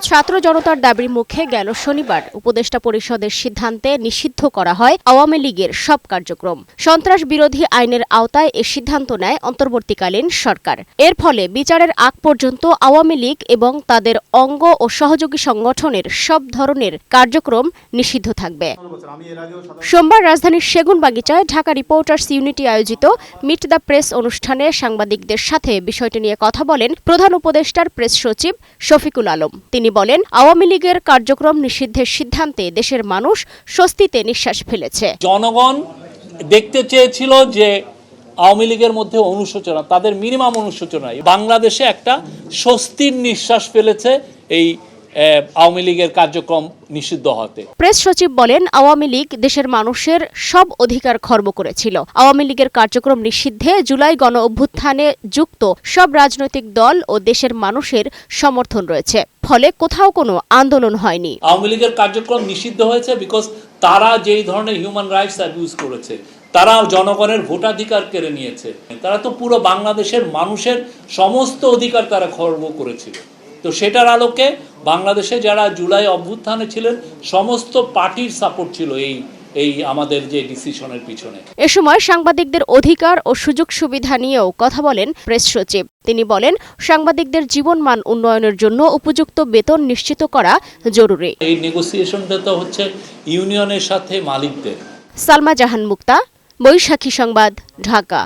ছাত্র জনতার দাবির মুখে গেল শনিবার উপদেষ্টা পরিষদের সিদ্ধান্তে নিষিদ্ধ করা হয় আওয়ামী লীগের সব কার্যক্রম। সন্ত্রাস বিরোধী আইনের আওতায় এ সিদ্ধান্ত নেয় অন্তর্বর্তীকালীন সরকার। এর ফলে বিচারের আগ পর্যন্ত আওয়ামী লীগ এবং তাদের অঙ্গ ও সহযোগী সংগঠনের সব ধরনের কার্যক্রম নিষিদ্ধ থাকবে। সোমবার রাজধানীর সেগুনবাগিচায় ঢাকা রিপোর্টার্স ইউনিটি আয়োজিত মিট দ্য প্রেস অনুষ্ঠানে সাংবাদিকদের সাথে বিষয়টি নিয়ে কথা বলেন প্রধান উপদেষ্টার প্রেস সচিব শফিকুল আলম। তিনি বলেন, আওয়ামী লীগের কার্যক্রম নিষিদ্ধের সিদ্ধান্তে দেশের মানুষ স্বস্তিতে নিঃশ্বাস ফেলেছে। জনগণ দেখতে চেয়েছিল যে আওয়ামী লীগের মধ্যে অনুশোচনা, তাদের মিনিমাম অনুশোচনা, বাংলাদেশে একটা স্বস্তির নিঃশ্বাস ফেলেছে এই আওয়ামী লীগের কার্যক্রম নিষিদ্ধ হতে। প্রেস সচিব বলেন, আওয়ামী লীগ দেশের মানুষের সব অধিকার খর্ব করেছিল। আওয়ামী লীগের কার্যক্রম নিষিদ্ধে জুলাই গণ অভ্যুত্থানে যুক্ত সব রাজনৈতিক দল ও দেশের মানুষের সমর্থন রয়েছে। ফলে কোথাও কোনো আন্দোলন হয়নি। আওয়ামী লীগের কার্যক্রম নিষিদ্ধ হয়েছে বিকজ তারা যেই ধরনের হিউম্যান রাইটস অ্যাবিউজ করেছে, তারা জনগণের ভোটাধিকার কেড়ে নিয়েছে, তারা তো পুরো বাংলাদেশের মানুষের সমস্ত অধিকার তারা খর্ব করেছিল। তো সেটার আলোকে বাংলাদেশে যারা জুলাই অভ্যুত্থানে ছিলেন সমস্ত পার্টির সাপোর্ট ছিল এই আমাদের যে ডিসিশনের পিছনে। এ সময় সাংবাদিকদের অধিকার ও সুযোগ সুবিধা নিয়েও কথা বলেন প্রেস সচিব। তিনি বলেন, সাংবাদিকদের জীবনমান উন্নয়নের জন্য উপযুক্ত বেতন নিশ্চিত করা জরুরি। এই নেগোসিয়েশনটা তো হচ্ছে ইউনিয়নের সাথে মালিকদের। সালমা জাহান মুক্তা, বৈশাখী সংবাদ, ঢাকা।